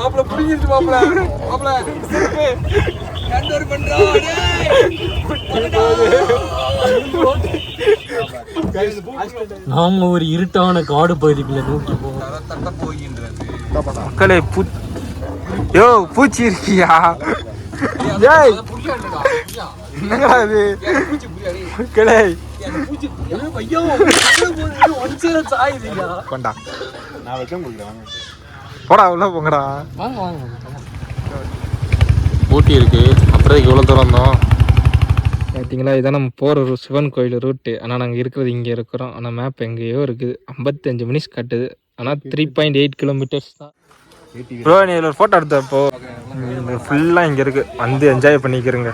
மாப்பிள்ள புடிங்கிருச்சு மாப்பிள்ள கண்டோர் பண்றோம் நாங்க ஒரு இருட்டான காடு பகுதிக்குள்ள நோக்கி போகின்றது மக்களே. யோ பூச்சி இருக்கியா? என்னடா இது மக்களே? கொண்டா நான் வச்சேன் கொடுக்குறேன். போடா உள்ள போங்கடா. வாங்க வாங்க. ஊட்டி இருக்கு. அப்புறம் இவ்வளோ தூரம் தான் பார்த்தீங்களா? இதான் நம்ம போகிற சிவன் கோயில் ரூட்டு. ஆனால் நாங்கள் இருக்கிறது இங்கே இருக்கிறோம். ஆனால் மேப் எங்கேயோ இருக்குது. 55 மினிட்ஸ் காட்டுது. ஆனால் 3.8 கிலோமீட்டர்ஸ் தான். ப்ரோ நீ இதில் ஒரு ஃபோட்டோ எடுத்தப்போ ஃபுல்லாக இங்கே இருக்குது. வந்து என்ஜாய் பண்ணிக்கிறேங்க.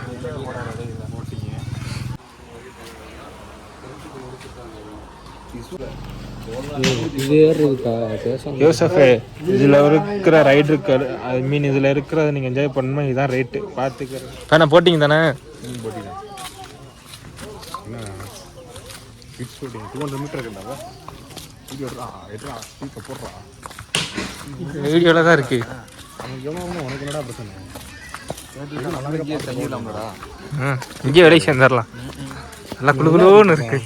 யோசஃபே இதில் இருக்கிற ரைடு இருக்கு. ஐ மீன் இதில் இருக்கிறத நீங்கள் என்ஜாய் பண்ணணுமா? இதுதான் ரேட்டு பார்த்துக்கிறேன். தானே போட்டிங்க தானே? போட்டிங்க. என்ன 200 மீட்டர் இருக்குண்டாவா? போடுறா வீடியோவில் தான் இருக்குது. உனக்கு என்னடா பிரச்சனை? இங்கே வேலைக்கு சேர்ந்துடலாம். நல்லா குழுகுலோன்னு இருக்கு.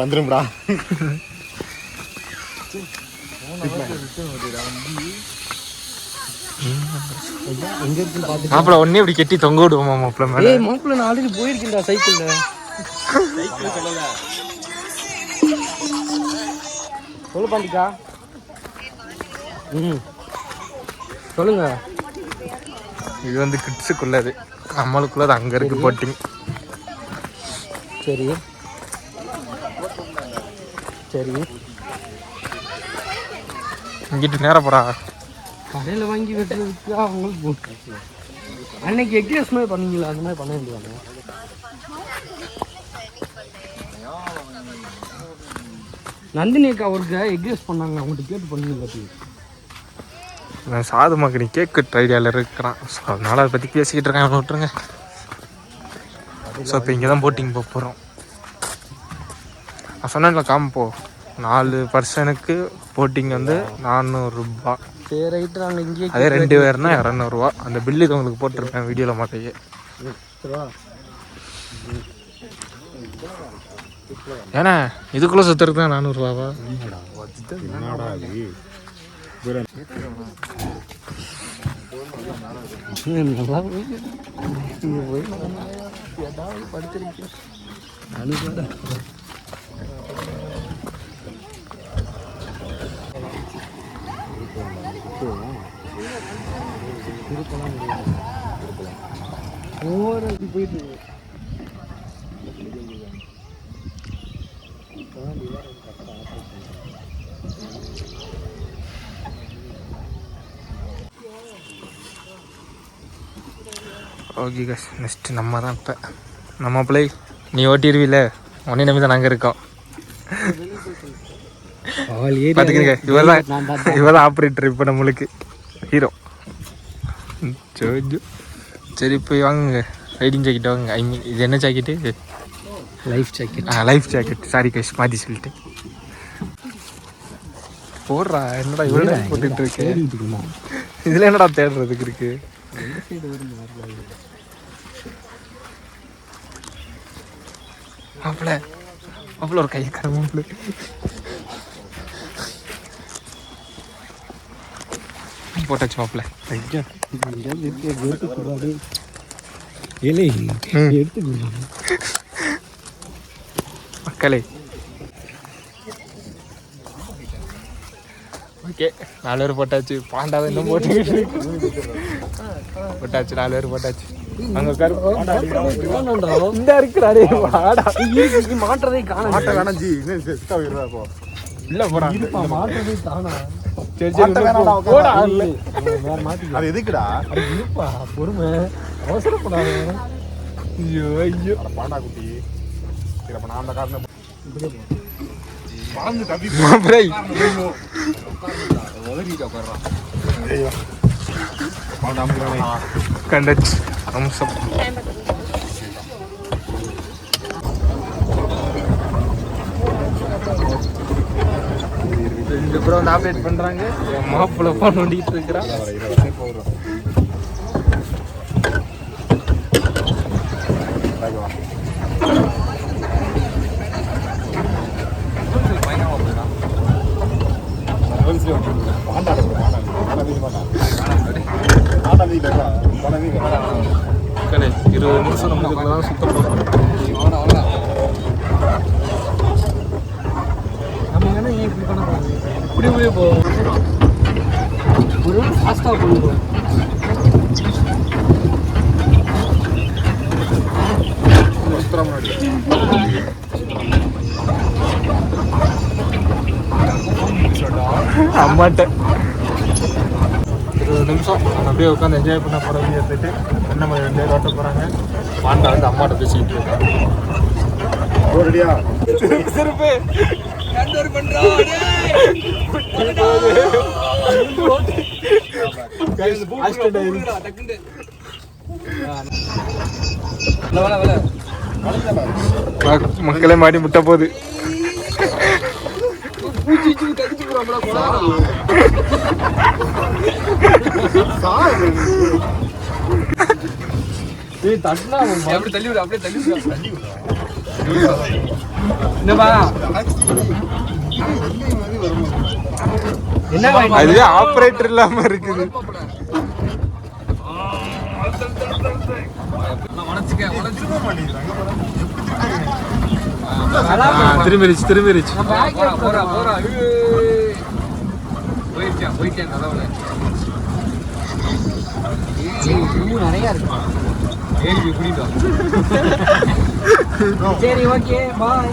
வந்துரும்டா. மாப்பிள்ள ஒன்னே இப்படி கெட்டி தொங்க விடுவோமா மாப்பிள்ள மேல? மாப்பிள்ள நான் ஆல்ரெடி போயிருக்கேன்டா சைக்கிள்ல. சொல்லு பாண்டிக்கா. சொல்லுங்க. இது வந்து கிட்ஸுக்குள்ளது, நம்மளுக்குள்ளது அங்கே இருக்கு போட்டிங். சரி சரி. இங்கிட்டு நேரம் போடா. கடையில் வாங்கி வெட்டுறதுக்கு அவங்களுக்கு போட்டு அன்னைக்கு எக்ஸ்பிரஸ் மாதிரி பண்ணீங்களா? அந்த மாதிரி பண்ண வேண்டியதானே? நந்தினி அக்கா அவருக்கு எக்ஸ்பிரஸ் பண்ணாங்க. அவங்கள்ட்ட கேட்டு பண்ணுங்க. நான் சாதுமாக்கு நீ கேக் கட் ஐடியாவில் இருக்கிறான். ஸோ அதனால் அதை பற்றி பேசிக்கிட்டு இருக்கேன். அவனை விட்டுருங்க. ஸோ இப்போ இங்கே தான் போட்டிங் போக போகிறோம். நான் சொன்னேன்ல காம்போ 4 பர்சனுக்கு போட்டிங் வந்து 400 ரூபா. சரி ரைட்டு. நாங்கள் இங்கே அதே 2 பேர்னா 200 ரூபா. அந்த பில்லு இது உங்களுக்கு போட்டிருப்பேன் வீடியோவில் மாட்டையே. ஏன்னா இதுக்குள்ளே சுற்றுறது தான் 400 ரூபாவா? நல்லா போய் படிச்சிருக்கேன். போயிட்டு ஓகே கஸ், நெக்ஸ்ட்டு நம்ம தான். இப்போ நம்ம பிள்ளை நீ ஓட்டிடுவீல, உடனே நம்பி தான் நாங்கள் இருக்கோம். பார்த்துக்கிறீங்க, இவதான் ஆப்ரேட்டர் இப்போ நம்மளுக்கு ஹீரோ. சரி போய் வாங்குங்க ரைடிங் ஜாக்கெட் வாங்குங்க. ஐ மீன் இது என்ன jacket? Life jacket. Life jacket. Sorry கஸ், மாற்றி சொல்லிட்டு போடுறா. என்னடா இவ்வளோ போட்டுட்டு இருக்கு? இதில் என்னடா தேடுறதுக்கு இருக்கு? மாப்பிள்ள மாப்பிள்ள ஒரு கைக்கார மாப்பிள்ள. போட்டாச்சு மாப்பிள்ள. மக்களே ஓகே, 4 பேர் போட்டாச்சு. பாண்டாவை இன்னும் போட்டு போட்டாச்சு. 4 பேர் போட்டாச்சு. அங்க இந்த இருக்கிறாரே மாற்றதை காண இல்ல போடா மாற்றதை காணா. அது எதுக்குடா? பொறுமை, அவசரப்படாத. ஐயோ ஐயோ பாண்டா குட்டி. நான் அந்த காரணம் கண்டச்சு அம்சம். 2 பேரும் வந்து ஆப்ரேட் பண்றாங்க. என் மாப்பிள்ளை போன் நோண்டிட்டு இருக்கிறான். மக்களே 20 நிமிஷம் நமக்கு தான் சுத்த போகிறோம். நம்ம என்ன இப்படி பண்ண போகிறோம், இப்படி இப்படியே போவோம். ஒரு ஃபாஸ்ட்டாக போயிடுவோம். அம்மாட்ட 20 நிமிஷம் அப்படியே உட்காந்து என்ஜாய் பண்ண போகிறோம். எடுத்துட்டு என்ன மாதிரி 2 பேர் ஓட்ட போகிறாங்க. பாண்டா வந்து அம்மாட்ட பேசிக்கிட்டு இருக்காங்க. சிறப்பு மக்களே மாடி முட்டை போகுது. அதுவே ஆபரேட்டர் இல்லாம இருக்குது. திரும்பிருச்சு நிறைய இருக்கு. சரி ஓகே பாய்.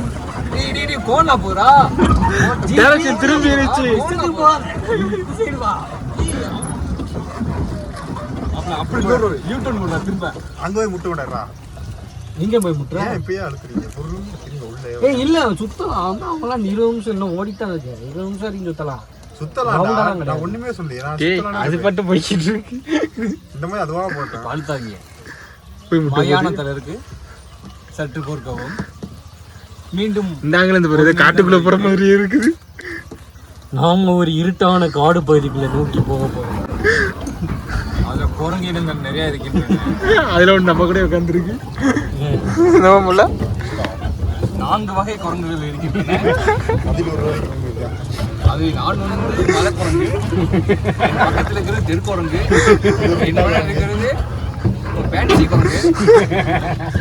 கோனா போறா டைரக்ஷன் திரும்பிருச்சு. அப்படி யூட்டர்ன் பண்ண திரும்ப அங்க போய் முட்டை விடறா. எங்க போய் முட்டுற? இப்பயே அழுத்துறீங்க. உள்ள ஏய் இல்ல சுத்தலாம். வந்து அவங்களாம் 20 நிமிஷம் இன்னும் ஓடித்தான் இருக்கு. 20 நிமிஷம் வரைக்கும் சுத்தலாம். சுத்தலாம். நான் ஒண்ணுமே சொல்லலையே. அது மட்டும் போய்கிட்டு இருக்கு. இந்த மாதிரி அதுவா போட்டேன். பால்தாங்க மயானத்துல இருக்கு. சற்று பொறுக்கவும். மீண்டும் இந்தாங்களே இந்த பேரு காட்டுக்குள்ள போற மாதிரி இருக்குது. நாம ஒரு இருட்டான காடு பகுதிக்குள்ள நோக்கி போக போறோம். அதுல குரங்கு இனங்கள் நிறைய இருக்கின்றன. அதுல ஒன்று நம்ம கூட உட்காந்துருக்கு. நம்மள 4 வகை குரங்குகள் இருக்கின்றன. அது நான் வந்து மலை குரங்கு, பக்கத்துல இருக்கிறது தெற்குரங்கு, என்னோட இருக்கிறது பேன்சி குரங்கு,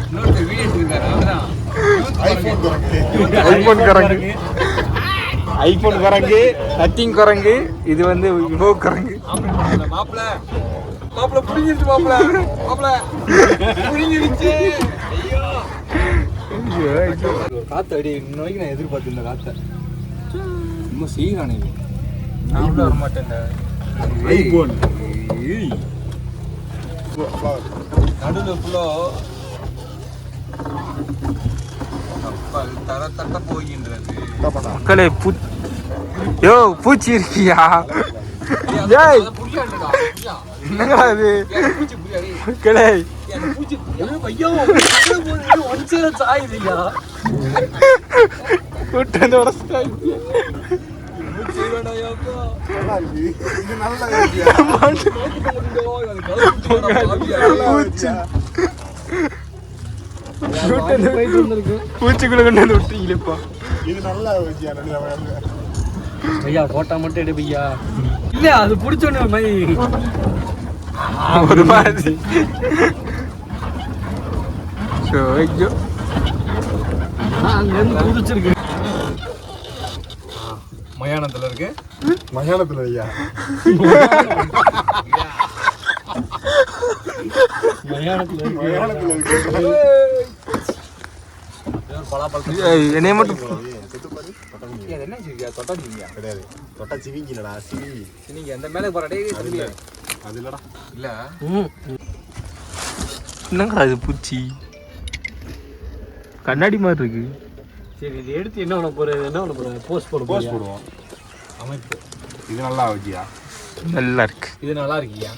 இன்னொருத்தர் வீடியோ எடுத்துருக்காரு அவர்தான் ஐபோன் குரங்கு, நத்திங் குரங்கு, இது வந்து விவோ குரங்கு. மாப்பிள்ள புரிஞ்சிருச்சு. மாப்பிள்ள புரிஞ்சிருச்சு. காத்து அடி இன்ன வரைக்கும் நான் எதிர்பார்த்து இந்த காத்த இன்னும் செய்யறானே. நான் உள்ள வர மாட்டேன். நடுவில் ஃபுல்லோ தர தட்ட போகின்றது. மக்களே யோ பூச்சி இருக்கியா? என்னங்களா இது? மக்களே பூச்சிக்குள்ள கொண்டு வந்து விட்டீங்களேப்பா. இது நல்லா ஐயா போட்டா மட்டும் எடு பையா. இல்ல அது பிடிச்சோன்னு மை ஒரு மாதிரி அங்கிருந்து குதிச்சிருக்கு. மயானத்துல இருக்கு. மயானத்துல ஐயா என்னைய மட்டும் கிடையாது. தொட்டா சிவிங்கிலடா. சிவிங்கி அந்த மேல போறடே. அது இல்லடா. இல்ல என்னங்கடா இது பூச்சி கண்ணாடி மாதிரி இருக்கு. சரி இது எடுத்து என்ன பண்ண போற? போஸ்ட் போடுவோம். அமைப்பு இது நல்லா இருக்கியா? நல்லா இருக்கு. இது நல்லா இருக்கியா?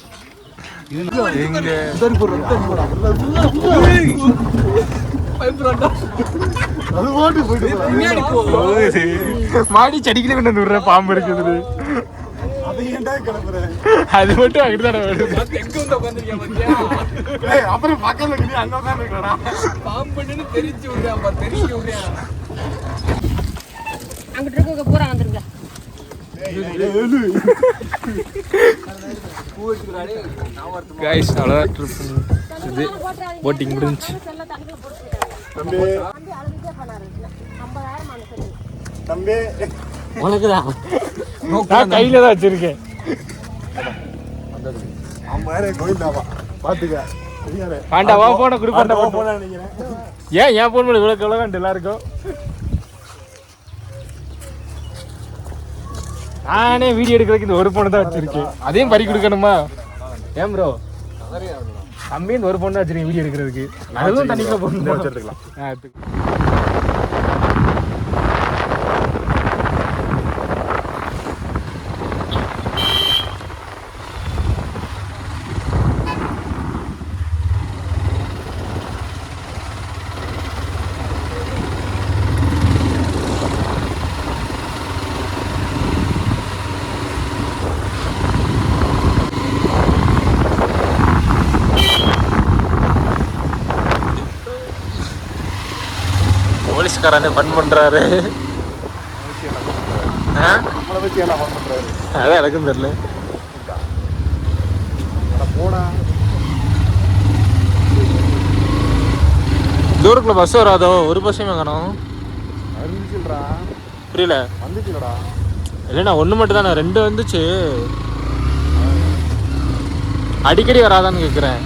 அது ஓட்டு போயிட்டு மாடி செடிக்கில கொண்டு விடுற பாம்பு இருக்குது. அது ஏன்டா கிளம்புறேன்? அது மட்டும் அங்கிட்டு வருது. அப்புறம் பக்கத்துல இருக்கு அங்க தான் இருக்கடா. பாம்புன்னு தெரிஞ்சு விடுறாப்பா, தெரிஞ்சு விடுறேன். அங்கிட்டு இருக்க பூரா வந்துருங்க. கைஸ் அவ்வளோதான் ட்ரிப் இது போட்டிங் முடிஞ்சு. தம்பி தம்பி உனக்குதான் நான் கையில தான் வச்சிருக்கேன். 50,000 கோயில்தாவா பாத்துக்க. பாண்டாவா போன குடுப்பாண்டா போன நினைக்கிறேன். ஏன் போன் பண்ணி இவ்வளோ கவலை எல்லாருக்கும். நானே வீடியோ எடுக்கிறதுக்கு இந்த ஒரு போனை தான் வச்சிருக்கேன். அதையும் பறி கொடுக்கணுமா? ஏன் ப்ரோ தம்பி இந்த ஒரு போன் தான் வச்சிருக்கேன் வீடியோ எடுக்கிறதுக்கு. அதுவும் தண்ணிக்குள்ள போட்டு வச்சிருக்கலாம். போலீஸ்காரனே ஃபன் பண்றாரு. நம்மளை வச்சு என்ன பண்றாரு? அதான் எனக்கும் தெரியல. போடா தூரக்குள்ள பஸ் வராதோ? ஒரு பஸ்ஸுமே காணோம். வந்துச்சுடா. புரியல. வந்துச்சுடா. இல்லைண்ணா ஒன்று மட்டும் தானே, 2 வந்துச்சு. அடிக்கடி வராதான்னு கேட்குறேன்.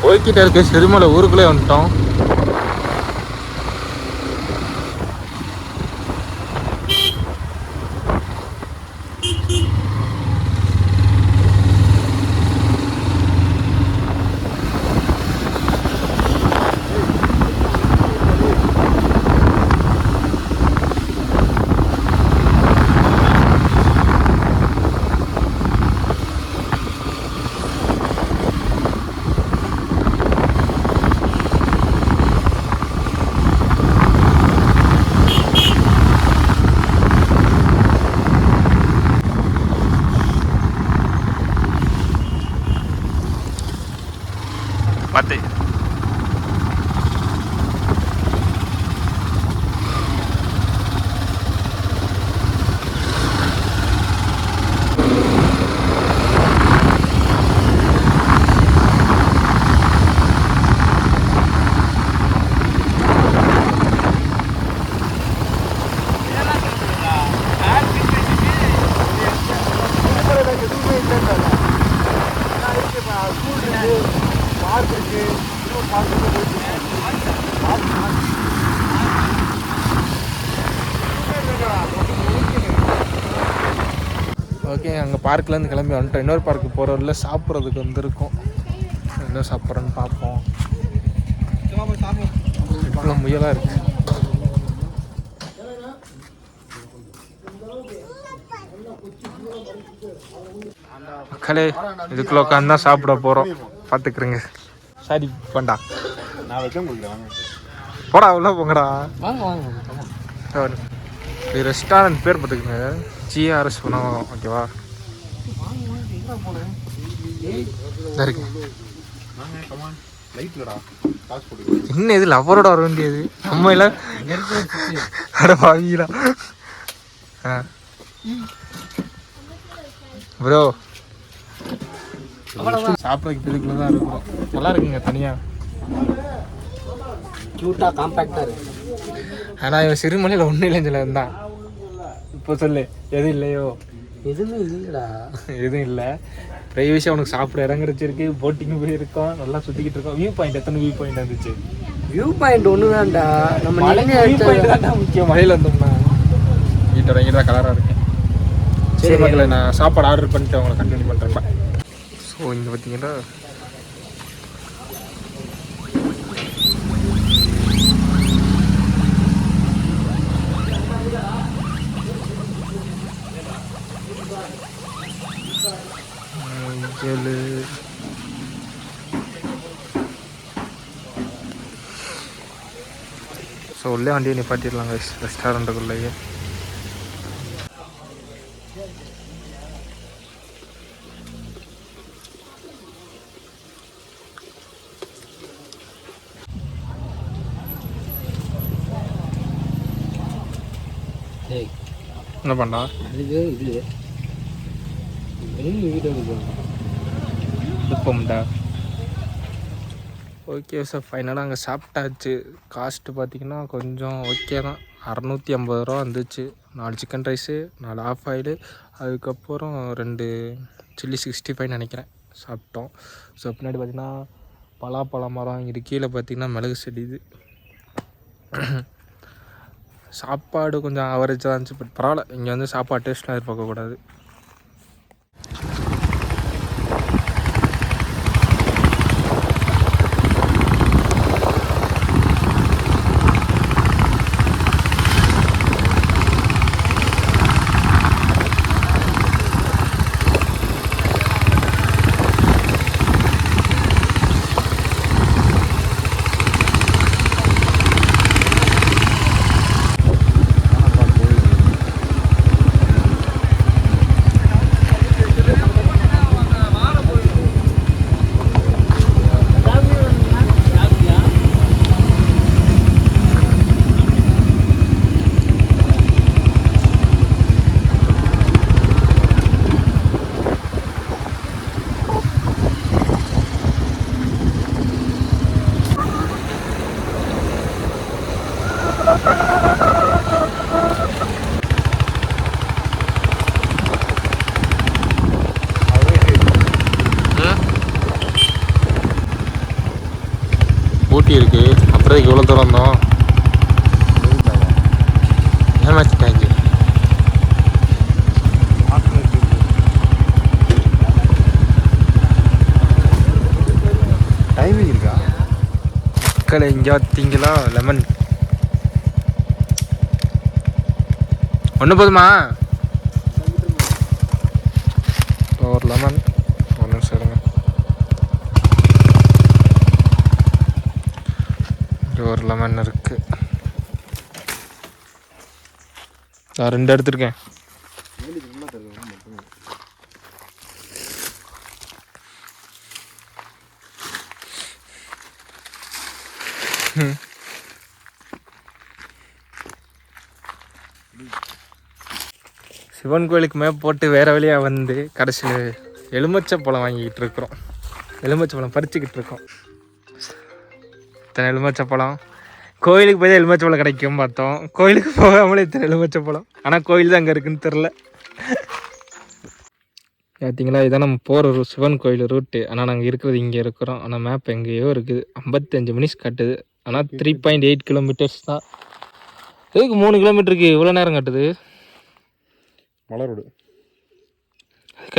போய்கிட்ட இருக்க சிறுமலை ஊருக்குள்ளே வந்துட்டோம். பார்த்து ஓகே. அங்கே பார்க்லேருந்து கிளம்பி வந்துட்டோம். இன்னொரு பார்க்கு போகிற வழியில் சாப்பிட்றதுக்கு வந்துருக்கோம். என்ன சாப்பிட்றோன்னு பார்ப்போம். இவ்வளோ முயலாக இருக்குது. மக்களே இதுக்குள்ள உட்காந்து தான் சாப்பிட போகிறோம். பார்த்துக்குறேங்க. சரி பண்ணா நான் வச்சேன் கொடுக்குறேன். போடா உள்ள போங்கடா. வாங்க வாங்க. இது ரெஸ்டாரண்ட் பேர் பார்த்துக்குங்க, GRS உணவகம். ஓகேவா? இருக்கு. என்ன இது லவ்வரோட வர வேண்டியது நம்ம எல்லாம் அட வாங்கிடா. ப்ரோ சாப்பிட்றதுக்கு இதுக்குள்ள தான் இருக்கும். நல்லா இருக்குங்க தனியாக. க்யூட்டாக காம்பேக்டாக இருக்கு. ஆனால் இவன் சிறுமலையில் ஒன்றும் இல்லைன்னு சொல்ல இருந்தான். இப்போ சொல்லு எதுவும் இல்லையோ? எதுவுமே இல்லைடா. எதுவும் இல்லை. ப்ரைவேசியாக உனக்கு சாப்பிட இடம் கிடச்சிருக்கு. போட்டிங்கு போயிருக்கோம். நல்லா சுற்றிக்கிட்டு இருக்கோம். வியூ பாயிண்ட் எத்தனை வியூ பாயிண்ட் இருந்துச்சு? வியூ பாயிண்ட் ஒன்று தான்டா. நம்ம வியூ பாயிண்ட் தான் முக்கியம். மலையில் வந்தோம்னா வீட்டோட இங்கே தான் கலராக இருக்கேன். சரி மக்களை நான் சாப்பாடு ஆர்டர் பண்ணிட்டு அவங்களை கண்டினியூ பண்ணுறேன். ஸோ இங்கே பார்த்தீங்கன்னா 7. ஸோ உள்ளே வண்டியை நிப்பாட்டிடலாங்க ரெஸ்டாரண்ட்டுக்குள்ளேயே. என்ன பண்ணா இப்போம்டா. ஓகே சார், ஃபைனலாக அங்கே சாப்பிட்டாச்சு. காஸ்ட்டு பார்த்திங்கன்னா கொஞ்சம் ஓகே தான். 650 ரூபா வந்துச்சு. 4 சிக்கன் ரைஸு, 4 ஆஃப் ஆயிலு, அதுக்கப்புறம் 2 சில்லி 65 நினைக்கிறேன் சாப்பிட்டோம். ஸோ பின்னாடி பார்த்திங்கன்னா பலாப்பழ மரம், இது கீழே பார்த்திங்கன்னா மிளகு செடி. இது சாப்பாடு கொஞ்சம் ஆவரேஜாக தான் இருந்துச்சு. பட் பரவாயில்ல, இங்கே வந்து சாப்பாடு டேஸ்ட்லாம் எதிர்பார்க்கக்கூடாது. ஊட்டி இருக்குது. அப்புறம் இவ்வளோ தூரம் வந்தோம். ஏமாச்சிட்டாங்க. டைமிங் இருக்கா? மக்களை எங்கேயா பார்த்தீங்களா? லெமன் ஒன்று போதுமா? ஒரு லெமன். ஒரு நிமிஷம் இருங்க. ஒரு லெமன் இருக்கு. நான் 2 எடுத்துருக்கேன். சிவன் கோயிலுக்கு மேப் போட்டு வேறு வழியாக வந்து கடைசியில் எலுமிச்சப்பழம் வாங்கிக்கிட்டு இருக்கிறோம். எலுமிச்சப்பழம் பறிச்சுக்கிட்டு இருக்கோம். இத்தனை எலுமிச்சப்பழம். கோயிலுக்கு போய் தான் எலுமிச்சப்பழம் கிடைக்கும் பார்த்தோம். கோயிலுக்கு போகாமலே இத்தனை எலுமிச்சப்பழம். ஆனால் கோயில் தான் அங்கே இருக்குன்னு தெரில. பார்த்தீங்களா, இதான் நம்ம போகிற சிவன் கோயில் ரூட்டு. ஆனால் நாங்கள் இருக்கிறது இங்கே இருக்கிறோம். ஆனால் மேப் எங்கேயோ இருக்குது. 55 மினிட்ஸ் காட்டுது. ஆனால் 3.8 கிலோமீட்டர்ஸ் தான். எதுக்கு 3 கிலோமீட்டருக்கு இவ்வளோ நேரம் காட்டுது? மலை ரோடு.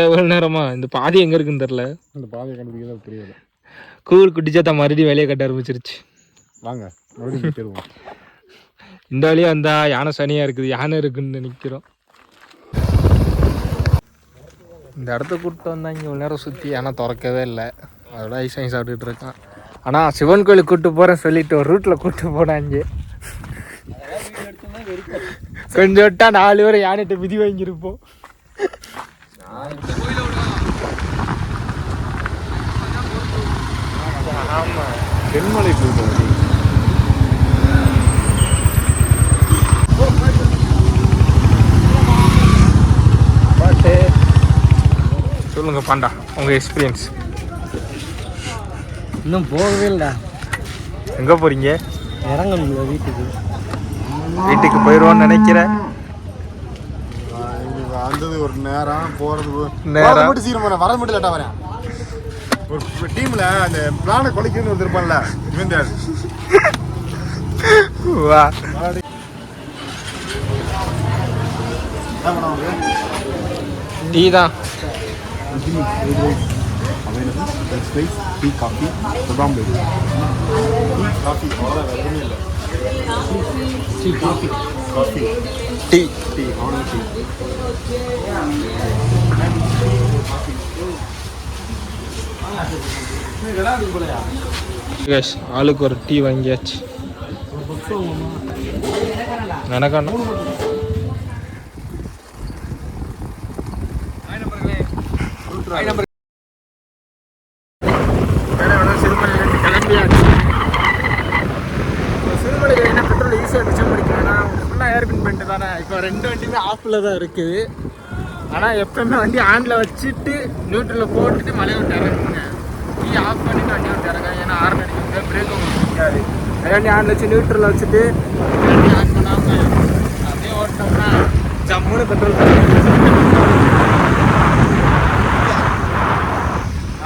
எவ்வளோ நேரமா? இந்த பாதி எங்கே இருக்குன்னு தெரில. இந்த பாதையை கண்டுபிடிக்க தெரியல. கூழ் குடிச்சா தான் மறுபடியும் வேலையை கட்ட ஆரம்பிச்சிருச்சு. வாங்க மறுபடியும் தேடுவோம். இந்த வழியாக வந்தால் யானை சனியாக இருக்குது. யானை இருக்குன்னு நினைக்கிறோம். இந்த இடத்த கூப்பிட்டு வந்தால் இங்கே இவ்வளோ நேரம் சுற்றி யானை திறக்கவே இல்லை. அதோட ஐஸ் வாங்கி சாப்பிட்டுட்டு இருக்கான். ஆனால் சிவன் கோயிலுக்கு கூப்பிட்டு போகிறேன்னு சொல்லிட்டு ஒரு ரூட்டில் கூப்பிட்டு போனாங்க. கொஞ்சம் விட்டா 4 பேர் யானைகிட்ட மிதி வாங்கியிருப்போம். ஆமாம், தென்மலை போயிட்டு சொல்லுங்க பாண்டா, உங்கள் எக்ஸ்பீரியன்ஸ். இன்னும் போகவே இல்லை. எங்கே போகிறீங்க? இறங்கணும்ல வீட்டுக்கு. வீட்டுக்கு போயிடுவோன்னு நினைக்கிறேன். வந்தது ஒரு நேரம், போகிறது நேரம் மட்டும் சீக்கிரம் வர மட்டும் லேட்டாக வரேன். ஒரு டீமில் அந்த பிளானை கொலைக்கணும்னு வந்துருப்பான்ல, இவன் வா. டீ தான். Tea coffee program tea coffee அவ்வளோதான், வேறு எதுவுமே இல்லை. Tea coffee coffee tea tea அவ்வளோ டீ. ஆளுக்கு ஒரு டீ வாங்கியாச்சு. எனக்காண்ணா சிறுமலையில் என்ன பெட்ரோல் ஈஸியாக மிச்சம் பண்ணிக்கலாம். ஃபுல்லாக ஏர் பின் பண்ணிட்டு தானே. இப்போ 2 வண்டியுமே ஆஃபில் தான் இருக்குது. ஆனால் எப்பவுமே வண்டி ஆனில் வச்சுட்டு நியூட்ரலில் போட்டுட்டு மலையை விட்டு இறங்குங்க. டீ ஆஃப் பண்ணிட்டு வண்டி விட்டு இறங்க. ஏன்னா ஹார்ன் அடிக்கிறது பிரேக் உங்களுக்கு பிடிக்காது. வண்டி ஆனில் வச்சு நியூட்ரலில் வச்சுட்டு வண்டி ஆன் பண்ணாமல் அப்படியே ஓட்டினோம்னா ஜம்முன்னு பெட்ரோல்.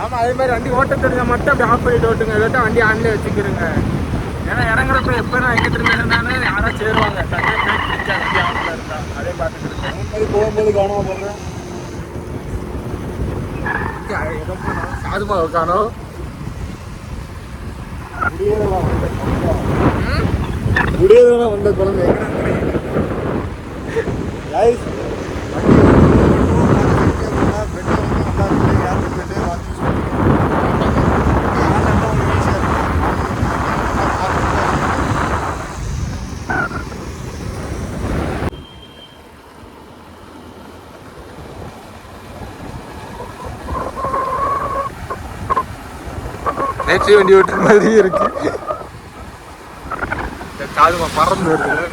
ஆமாம், அதே மாதிரி வண்டி ஓட்ட தெரிஞ்சால் மட்டும் அப்படி ஆஃப் பண்ணிட்டு ஓட்டுங்க. இல்லாட்டா வண்டி ஆன்லேயே வச்சுக்கிறோங்க. ஏன்னா இறங்குறப்ப எப்போ நான் எங்கிட்ட இருந்தாலும் யாரும் சேருவாங்க. அதே பார்த்துக்கிட்டு போகும்போது கவனமாக போடுறேன். சாதுமா காணும் முடியதான் வந்த குழந்தை நேற்று வண்டி ஓட்டுற மாதிரி இருக்கு. காதுமா பறந்து வருது.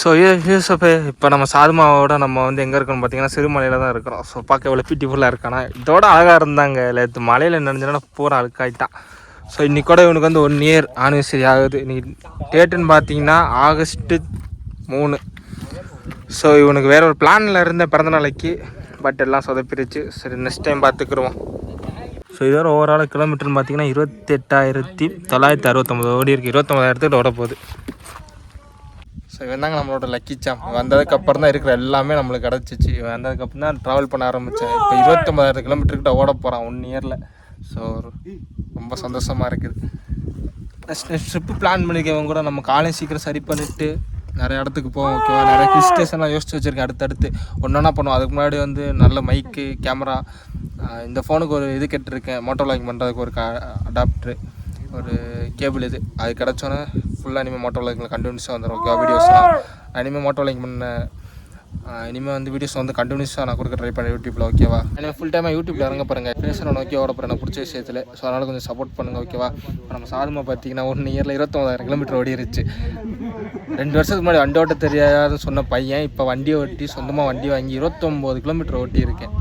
ஸோ யூசஃபே, இப்போ நம்ம சாதுமாவோட நம்ம வந்து எங்கே இருக்கோம்னு பார்த்தீங்கன்னா சிறுமலையில் தான் இருக்கிறோம். ஸோ பார்க்க எவ்வளோ பியூட்டிஃபுல்லாக இருக்கானா. இதோட அழகாக இருந்தாங்க. இல்லை மலையில் நினைஞ்சோன்னா பூரா அழுக்காயிட்டான். ஸோ இன்றைக்கி கூட இவனுக்கு வந்து 1 இயர் ஆனிவர்சரி ஆகுது. இன்னைக்கு டேட்டுன்னு பார்த்தீங்கன்னா ஆகஸ்ட்டு 3. ஸோ இவனுக்கு வேற ஒரு பிளானில் இருந்த பிறந்த நாளைக்கு, பட் எல்லாம் சொதப்பிடுச்சு. சரி, நெக்ஸ்ட் டைம் பார்த்துக்குருவோம். ஸோ இதோட ஓவரால் கிலோமீட்டர்னு பார்த்தீங்கன்னா 28,969 ஓடி இருக்குது. 29,000 ஓட போகுது. ஸோ இவன் தாங்க நம்மளோட லக்கி சாம். வந்ததுக்கப்புறம் தான் இருக்கிற எல்லாமே நம்மளுக்கு கிடச்சிச்சு. வந்ததுக்கப்புறம் தான் ட்ராவல் பண்ண ஆரம்பித்தேன். இப்போ 29,000 கிலோமீட்டர்கிட்ட ஓட போகிறான் 1 இயரில். ஸோ ரொம்ப சந்தோஷமாக இருக்குது. நெக்ஸ்ட் ட்ரிப்பு பிளான் பண்ணிக்கவங்க கூட நம்ம காலையும் சீக்கிரம் சரி பண்ணிவிட்டு நிறைய இடத்துக்கு போவோம். ஓகேவா, நிறைய ஹில் ஸ்டேஷன்லாம் யோசிச்சு வச்சுருக்கேன். அடுத்தடுத்து ஒன்றா பண்ணுவோம். அதுக்கு முன்னாடி வந்து நல்ல மைக்கு, கேமரா, இந்த ஃபோனுக்கு ஒரு இது கேட்டிருக்கேன். மோட்டோ லாகிங் பண்ணுறதுக்கு ஒரு அடாப்டரு, ஒரு கேபிள். அது கிடச்சோன்னே ஃபுல்லாக இனிமேல் மோட்டோ லாகிங்கில் கண்டினியூஸாக வந்துடும். ஓகேவா, வீடியோஸ்லாம் இனிமேல் மோட்டோ லாகிங் பண்ண இனிமேல் வந்து வீடியோஸ் வந்து கண்டினியூஸாக நான் கொடுக்க ட்ரை பண்ணேன் யூடியூப்பில். ஓகேவா, இனிமேல் ஃபுல் டைமாக யூடியூப்பில் இறங்க பாருங்கள். பேசுகிறேன் நோக்கி ஓட போகிறேன் எனக்கு பிடிச்ச விஷயத்தில். ஸோ அதனால் கொஞ்சம் சப்போர்ட் பண்ணுங்கள். ஓகேவா, இப்போ நம்ம சாதுமா பார்த்தீங்கன்னா 1 இயரில் 29,000 கிலோமீட்டர் ஓடிருச்சு. 2 வருஷத்துக்கு முன்னாடி வண்டி ஓட்ட தெரியாதுன்னு சொன்ன பையன் இப்போ வண்டியை ஓட்டி சொந்தமாக வண்டி வாங்கி 29 கிலோமீட்டர் ஓட்டியிருக்கேன்.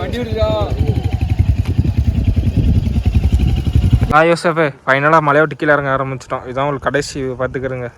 வண்டி விடுதா யோசஃபே, ஃபைனலாக மலையை விட்டு கீழே இறங்க ஆரம்பிச்சிட்டோம். இதுதான் உங்களுக்கு கடைசி பார்த்துக்கிறேங்க.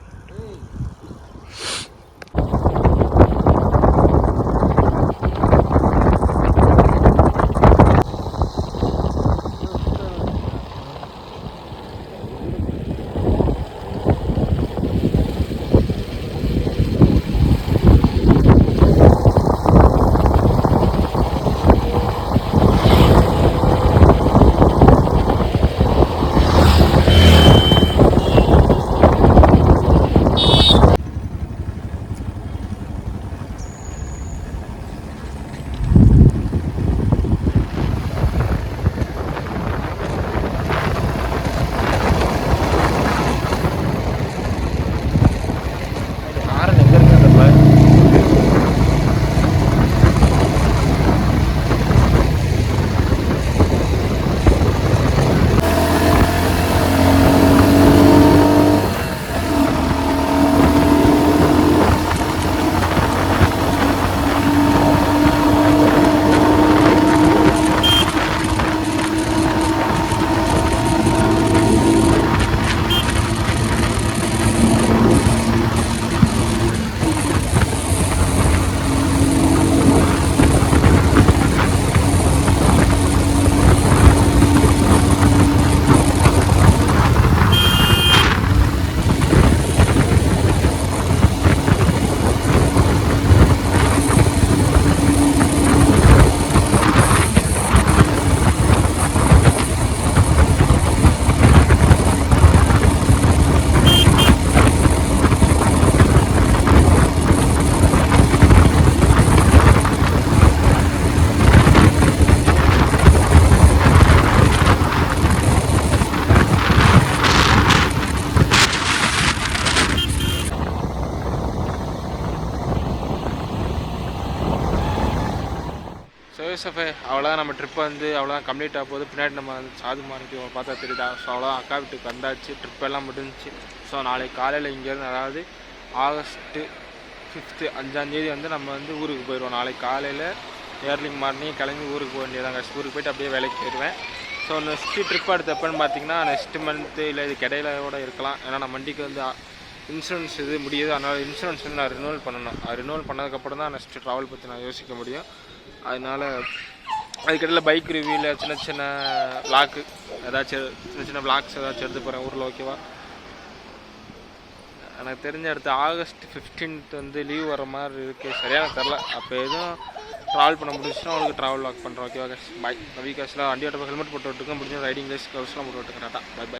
யூசஃபே அவ்வளோதான் நம்ம ட்ரிப் வந்து அவ்வளோதான் கம்ப்ளீட் ஆக போகுது. பின்னாடி நம்ம வந்து சாது மாணிக்கு பார்த்தா தெரியுதா. ஸோ அவ்வளோதான் அக்கா வீட்டுக்கு வந்தாச்சு, ட்ரிப் எல்லாம் முடிஞ்சிச்சு. ஸோ நாளைக்கு காலையில் இங்கேருந்து அதாவது ஆகஸ்ட்டு 5 5ஆம் தேதி வந்து நம்ம வந்து ஊருக்கு போயிடுவோம். நாளைக்கு காலையில் ஏர்லி மார்னிங் கிளம்பி ஊருக்கு போக வேண்டியதாங்க. ஊருக்கு போய்ட்டு அப்படியே வேலைக்கு போயிடுவேன். ஸோ நெக்ஸ்ட்டு ட்ரிப் அடுத்து எப்போன்னு பார்த்தீங்கன்னா நெக்ஸ்ட் மந்த்து இல்லை இதுக்கு இடையில கூட இருக்கலாம். ஏன்னா நம்ம வண்டிக்கு வந்து இன்சூரன்ஸ் இது முடியுது. அதனால் இன்சூரன்ஸ் வந்து நான் ரினூவல் பண்ணணும். அது ரினூவல் பண்ணதுக்கப்புறம் தான் நெக்ஸ்ட்டு ட்ராவல் பற்றி நான் யோசிக்க முடியும். அதனால் அதுக்கிடையில் பைக் ரிவ்யூவில் சின்ன சின்ன விளாக்கு ஏதாச்சும் சின்ன சின்ன விளாக்ஸ் ஏதாச்சும் எடுத்து போகிறேன் ஊரில். ஓகேவா? எனக்கு தெரிஞ்ச அடுத்து ஆகஸ்ட் 15th வந்து லீவ் வர மாதிரி இருக்குது. சரியான தெரில. அப்போ எதுவும் ட்ராவல் பண்ண முடிஞ்சுன்னா அவங்களுக்கு ட்ராவல் வாக் பண்ணுறோம். ஓகேவா? பாய். வீக்காஸ்லாம் வண்டியோட ஹெல்மெட் போட்டு விட்டுருக்கேன். முடிஞ்ச ரைடிங் லைஸ் க்ளவுஸ்லாம் போட்டு விட்டுருக்கேன். டாட்டா. Bye by.